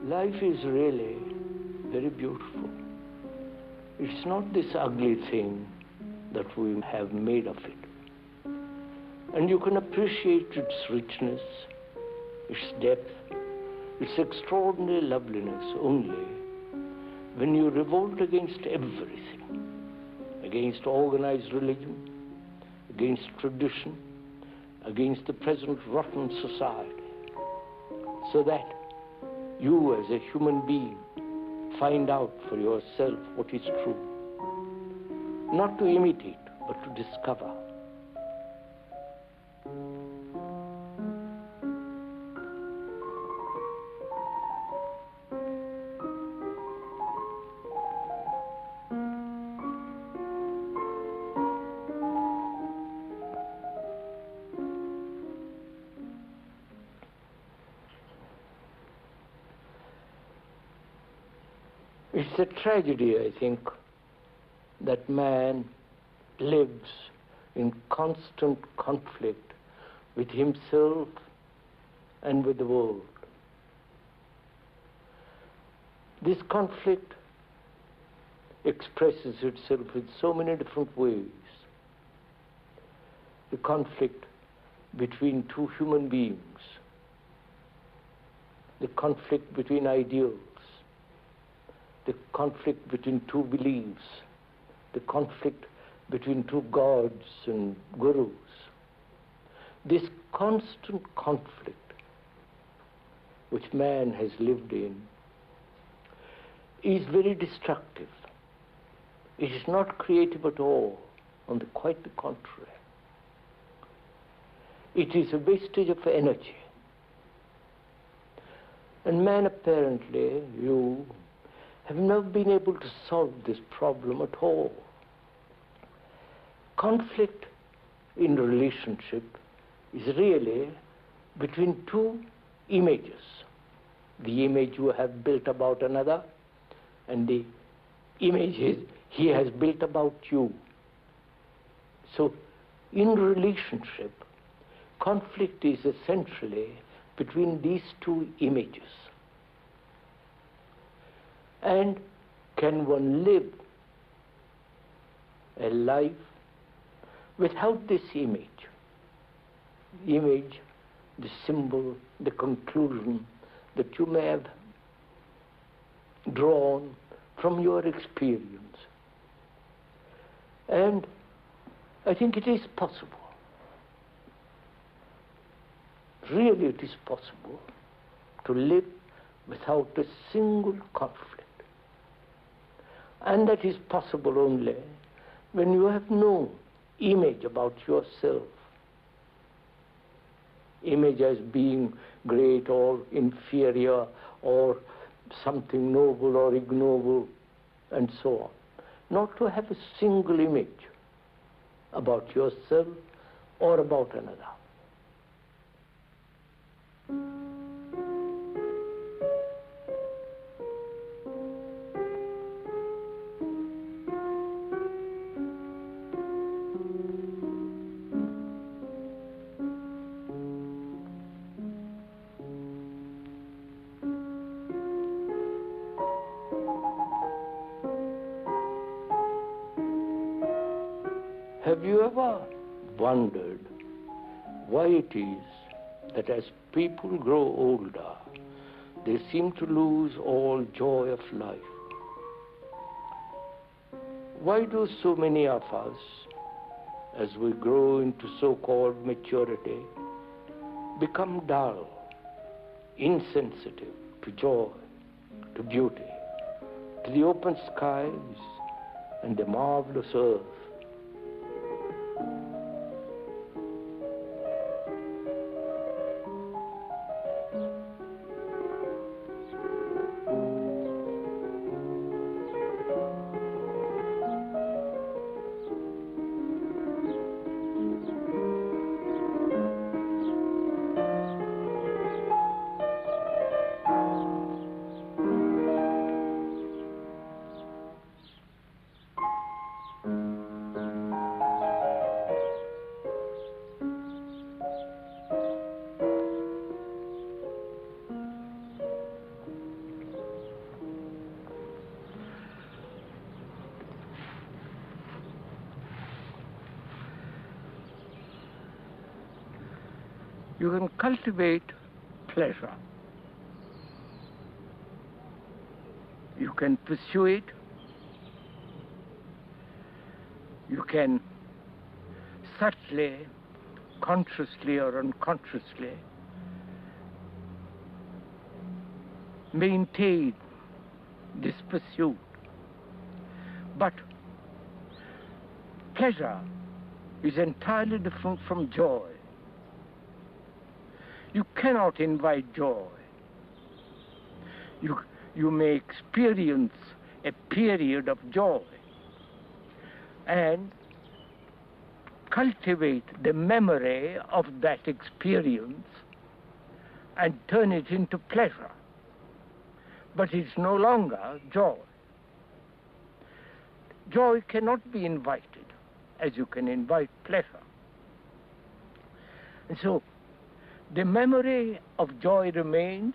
Life is really very beautiful. It's not this ugly thing that we have made of it. And you can appreciate its richness, its depth, its extraordinary loveliness only when you revolt against everything, against organized religion, against tradition, against the present rotten society, so that you as a human being find out for yourself what is true. Not to imitate, but to discover. It's a tragedy, I think, that man lives in constant conflict with himself and with the world. This conflict expresses itself in so many different ways. The conflict between two human beings, the conflict between ideals, the conflict between two beliefs, the conflict between two gods and gurus. This constant conflict which man has lived in is very destructive. It is not creative at all, quite the contrary. It is a wastage of energy. And man apparently, you have never been able to solve this problem at all. Conflict in relationship is really between two images. The image you have built about another and the image he has built about you. So in relationship, conflict is essentially between these two images. And can one live a life without this image? Image, the symbol, the conclusion that you may have drawn from your experience. And I think it is possible. Really it is possible to live without a single conflict. And that is possible only when you have no image about yourself. Image as being great or inferior or something noble or ignoble and so on. Not to have a single image about yourself or about another. Have you ever wondered why it is that as people grow older, they seem to lose all joy of life? Why do so many of us, as we grow into so-called maturity, become dull, insensitive to joy, to beauty, to the open skies and the marvelous earth? You can cultivate pleasure. You can pursue it. You can subtly, consciously or unconsciously, maintain this pursuit. But pleasure is entirely different from joy. You cannot invite joy. You may experience a period of joy and cultivate the memory of that experience and turn it into pleasure. But it's no longer joy. Joy cannot be invited as you can invite pleasure. And so the memory of joy remains,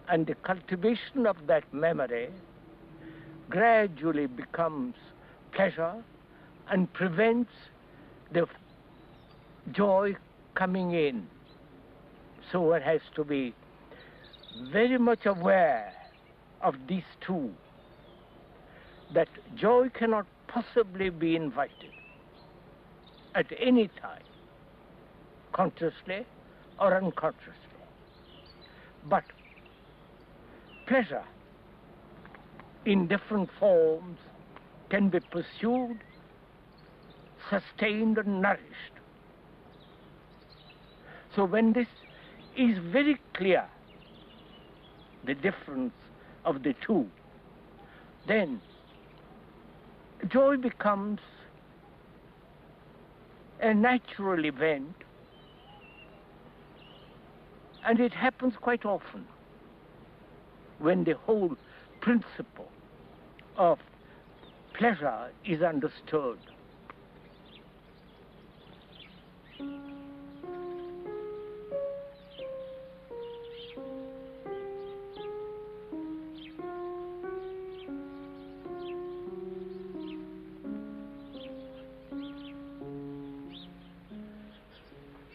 and the cultivation of that memory gradually becomes pleasure and prevents the joy coming in. So one has to be very much aware of these two, that joy cannot possibly be invited at any time, consciously or unconsciously. But pleasure in different forms can be pursued, sustained and nourished. So when this is very clear, the difference of the two, then joy becomes a natural event, and it happens quite often when the whole principle of pleasure is understood.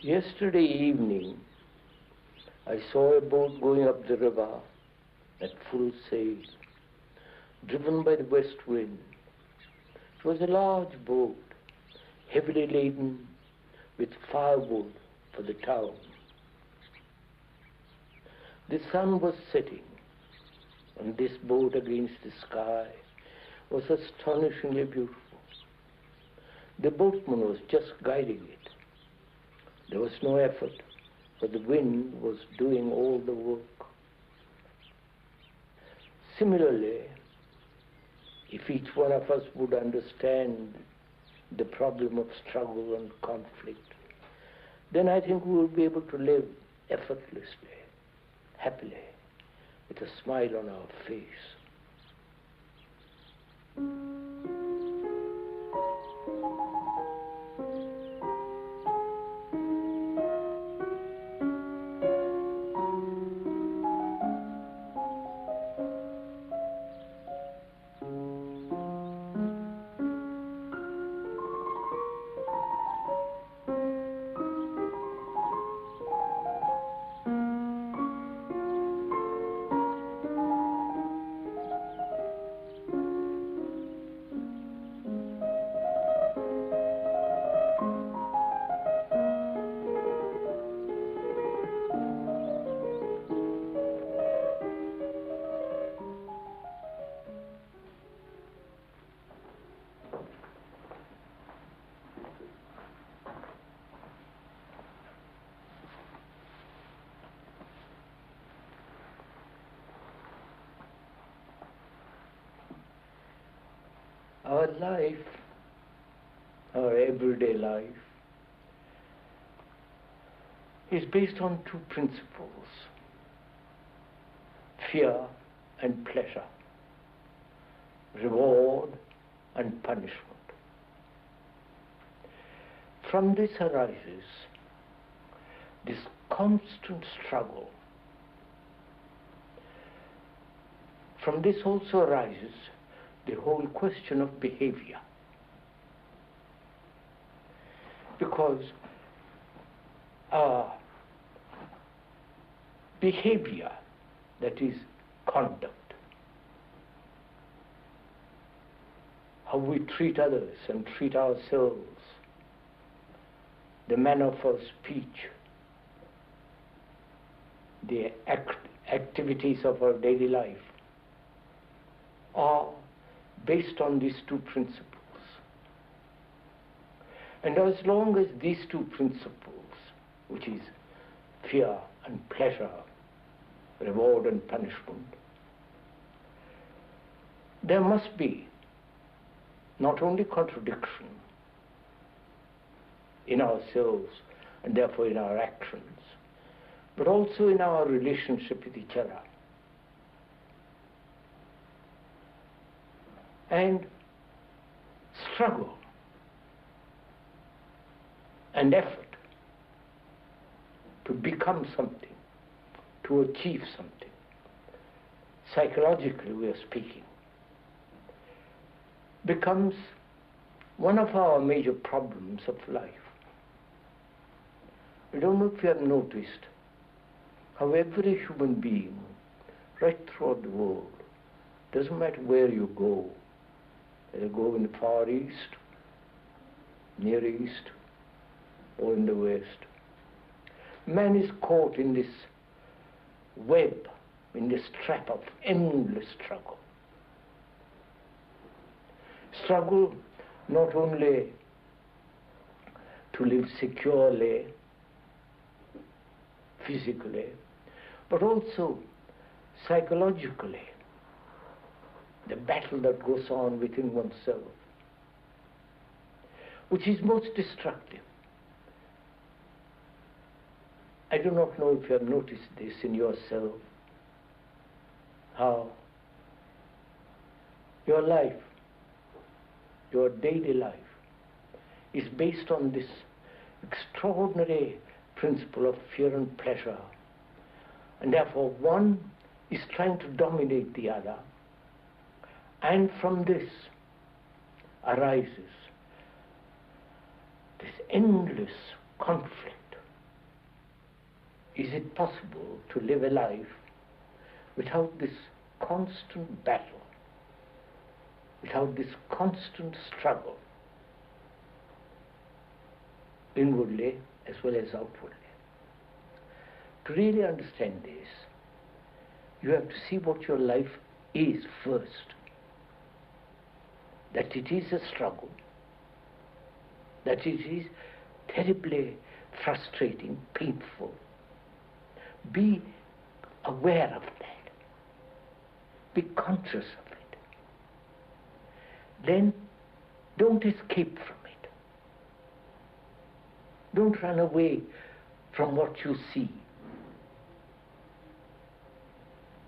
Yesterday evening, I saw a boat going up the river at full sail, driven by the west wind. It was a large boat, heavily laden with firewood for the town. The sun was setting, and this boat against the sky was astonishingly beautiful. The boatman was just guiding it. There was no effort, but the wind was doing all the work. Similarly, if each one of us would understand the problem of struggle and conflict, then I think we will be able to live effortlessly, happily, with a smile on our face. Our life, our everyday life, is based on two principles: fear and pleasure, reward and punishment. From this arises this constant struggle. From this also arises the whole question of behavior. Because our behavior, that is conduct. How we treat others and treat ourselves, the manner of our speech, the activities of our daily life are based on these two principles. And as long as these two principles, which is fear and pleasure, reward and punishment, there must be not only contradiction in ourselves and therefore in our actions, but also in our relationship with each other. And struggle and effort to become something, to achieve something. Psychologically, we are speaking, becomes one of our major problems of life. I don't know if you have noticed how every human being, right throughout the world, doesn't matter where you go, whether you go in the Far East, Near East, or in the West, man is caught in this web, in this trap of endless struggle. Struggle not only to live securely, physically, but also psychologically. The battle that goes on within oneself, which is most destructive. I do not know if you have noticed this in yourself, how your life, your daily life, is based on this extraordinary principle of fear and pleasure. And therefore one is trying to dominate the other. And from this arises this endless conflict. Is it possible to live a life without this constant battle, without this constant struggle, inwardly as well as outwardly? To really understand this, you have to see what your life is first. That it is a struggle, that it is terribly frustrating, painful. Be aware of that. Be conscious of it. Then don't escape from it. Don't run away from what you see.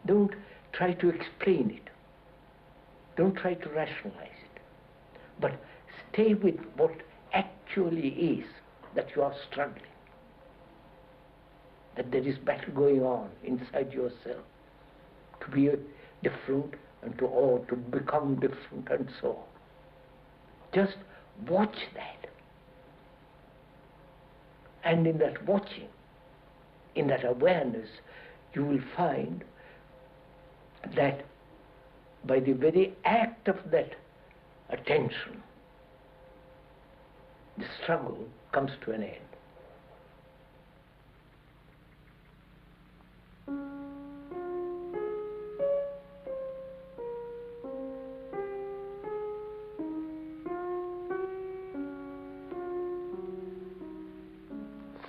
Don't try to explain it. Don't try to rationalize it. But stay with what actually is, that you are struggling. That there is battle going on inside yourself to be different and to become different and so on. Just watch that. And in that watching, in that awareness, you will find that by the very act of that attention, the struggle comes to an end.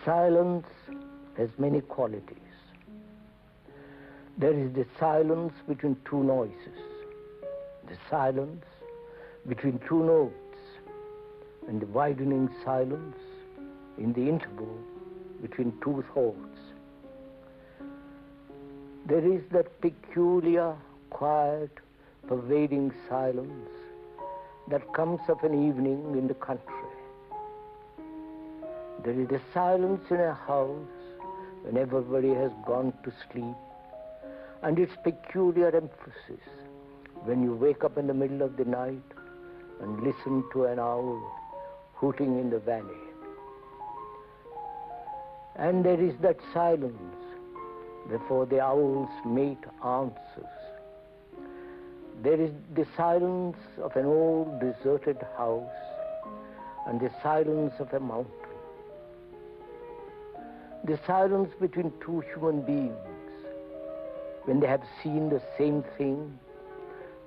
Silence has many qualities. There is the silence between two noises, the silence between two notes, and the widening silence in the interval between two thoughts. There is that peculiar, quiet, pervading silence that comes of an evening in the country. There is a silence in a house when everybody has gone to sleep, and its peculiar emphasis when you wake up in the middle of the night and listen to an owl hooting in the valley. And there is that silence before the owl's mate answers. There is the silence of an old deserted house and the silence of a mountain. The silence between two human beings when they have seen the same thing,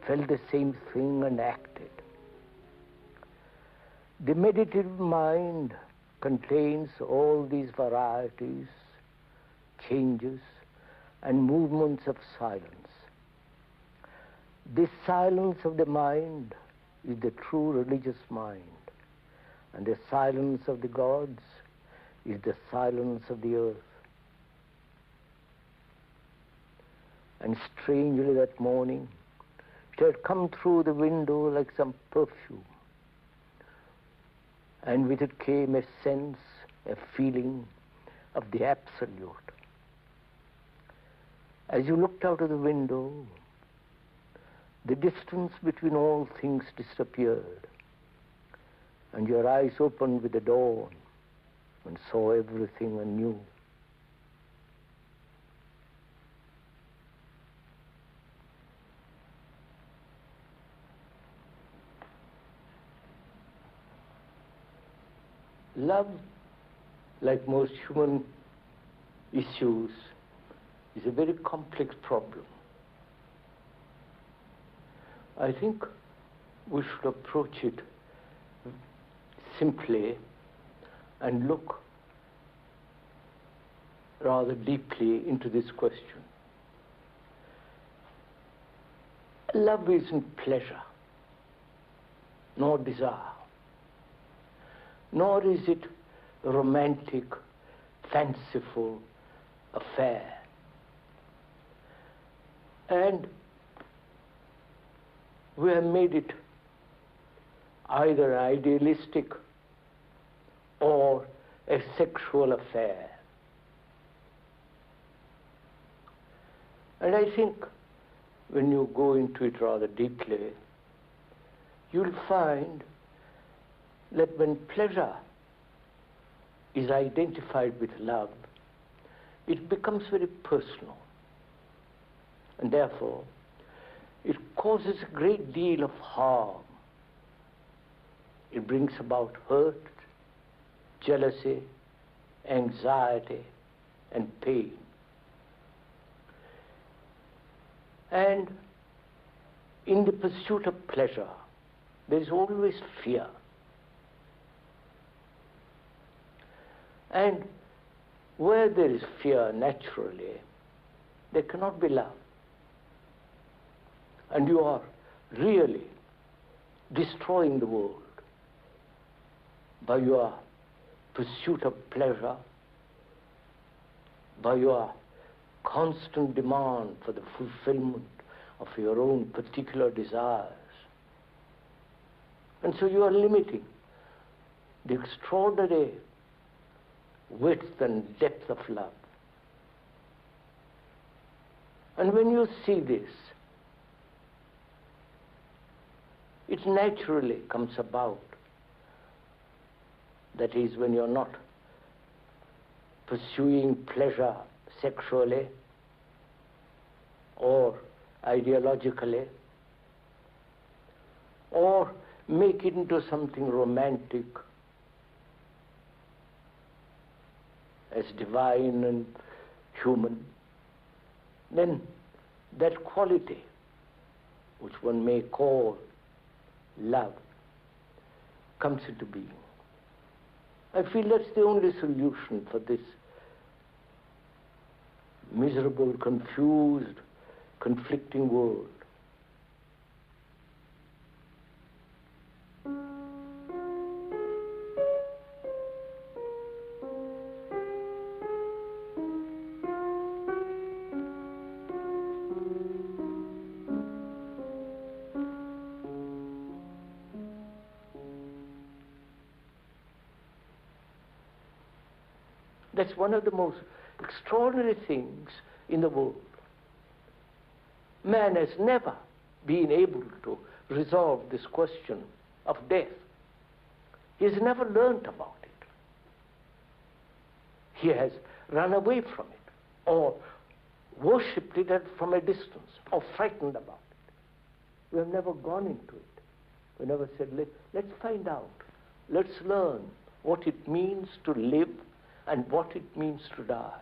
felt the same thing and acted. The meditative mind contains all these varieties, changes, and movements of silence. This silence of the mind is the true religious mind, and the silence of the gods is the silence of the earth. And strangely that morning, it had come through the window like some perfume, and with it came a sense, a feeling of the absolute. As you looked out of the window, the distance between all things disappeared, and your eyes opened with the dawn and saw everything anew. Love, like most human issues, is a very complex problem. I think we should approach it simply and look rather deeply into this question. Love isn't pleasure, nor desire, nor is it a romantic, fanciful affair. And we have made it either idealistic or a sexual affair. And I think when you go into it rather deeply, you'll find that when pleasure is identified with love, it becomes very personal. And therefore, it causes a great deal of harm. It brings about hurt, jealousy, anxiety, and pain. And in the pursuit of pleasure, there is always fear. And where there is fear, naturally, there cannot be love. And you are really destroying the world by your pursuit of pleasure, by your constant demand for the fulfillment of your own particular desires. And so you are limiting the extraordinary width and depth of love. And when you see this, it naturally comes about. That is, when you're not pursuing pleasure sexually or ideologically, or make it into something romantic as divine and human, then that quality, which one may call love, comes into being. I feel that's the only solution for this miserable, confused, conflicting world. That's one of the most extraordinary things in the world. Man has never been able to resolve this question of death. He has never learnt about it. he has run away from it, or worshipped it from a distance, or frightened about it. We have never gone into it. We never said, let's find out. Let's learn what it means to live and what it means to die.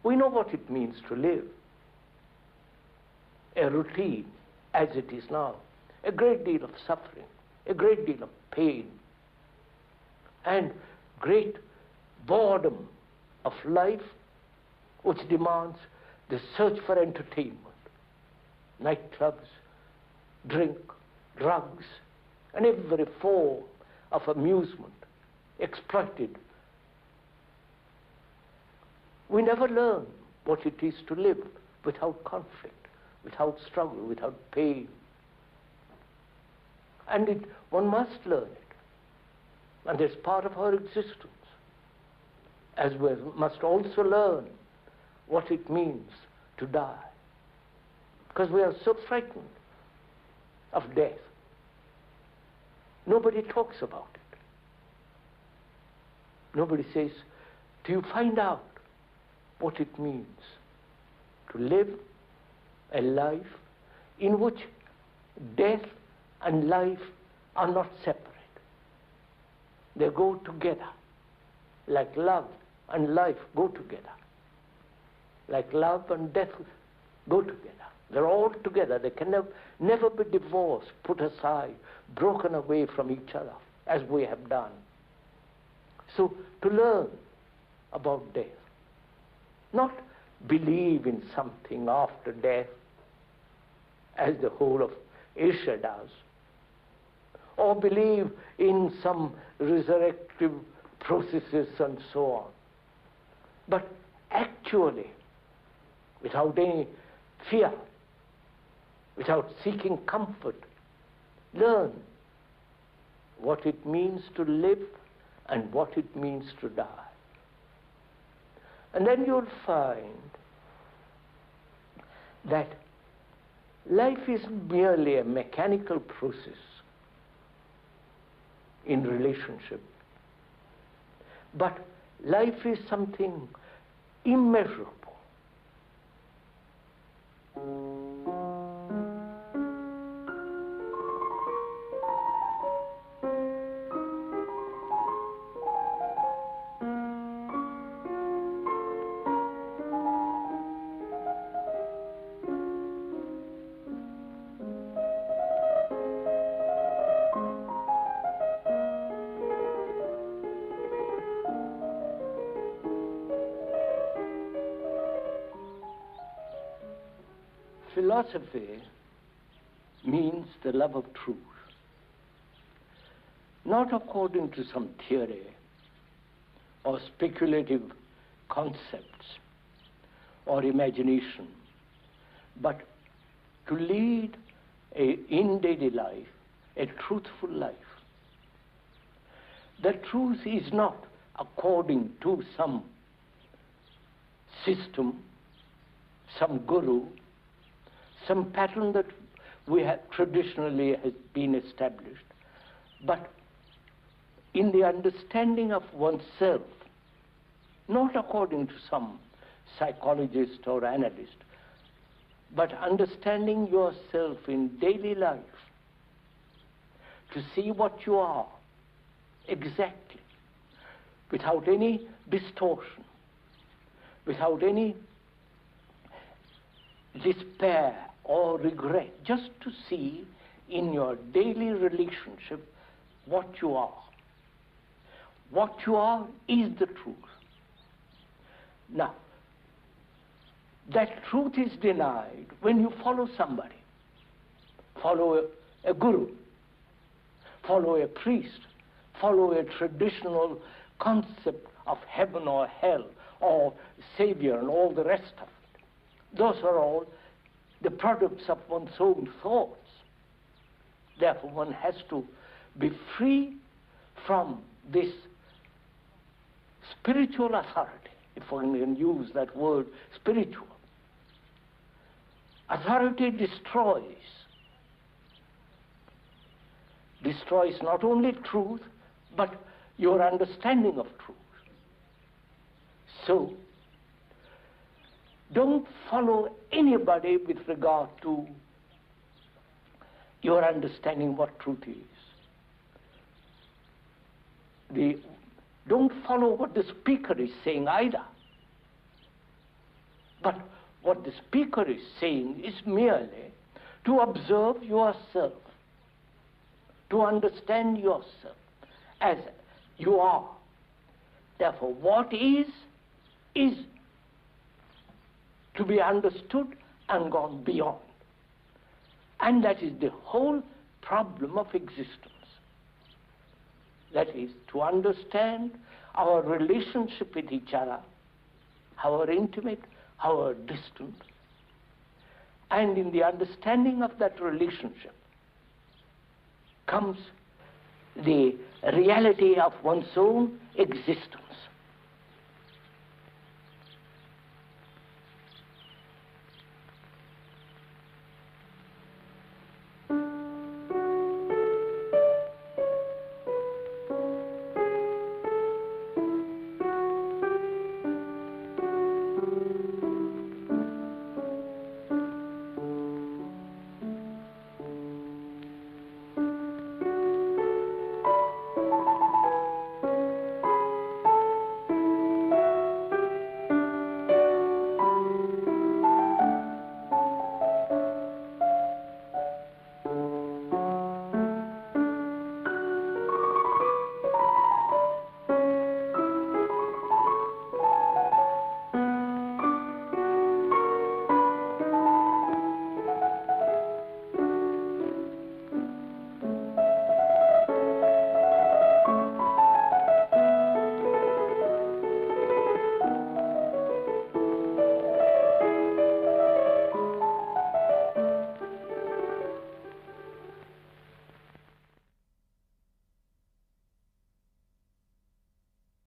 We know what it means to live. A routine, as it is now, a great deal of suffering, a great deal of pain, and great boredom of life, which demands the search for entertainment, nightclubs, drink, drugs, and every form of amusement exploited. We never learn what it is to live without conflict, without struggle, without pain. And one must learn it. And it's part of our existence. As we must also learn what it means to die. Because we are so frightened of death. Nobody talks about it. Nobody says, do you find out what it means to live a life in which death and life are not separate? They go together, like love and life go together, like love and death go together. They're all together. They can never be divorced, put aside, broken away from each other, as we have done. So to learn about death, not believe in something after death, as the whole of Asia does, or believe in some resurrective processes and so on, but actually, without any fear, without seeking comfort, learn what it means to live and what it means to die. And then you'll find that life isn't merely a mechanical process in relationship, but life is something immeasurable. Philosophy means the love of truth, not according to some theory or speculative concepts or imagination, but to lead in daily life a truthful life. The truth is not according to some system, some guru, some pattern that we have traditionally has been established, but in the understanding of oneself, not according to some psychologist or analyst, but understanding yourself in daily life, to see what you are exactly, without any distortion, without any despair or regret, just to see in your daily relationship what you are. What you are is the truth. Now, that truth is denied when you follow somebody, follow a guru, follow a priest, follow a traditional concept of heaven or hell or savior and all the rest of it. Those are all the products of one's own thoughts. Therefore, one has to be free from this spiritual authority, if one can use that word, spiritual. Authority destroys not only truth, but your understanding of truth. So, don't follow anybody with regard to your understanding what truth is. Don't follow what the speaker is saying either. But what the speaker is saying is merely to observe yourself, to understand yourself as you are. Therefore, what is to be understood and gone beyond. And that is the whole problem of existence. That is, to understand our relationship with each other, how intimate, how distant. And in the understanding of that relationship comes the reality of one's own existence.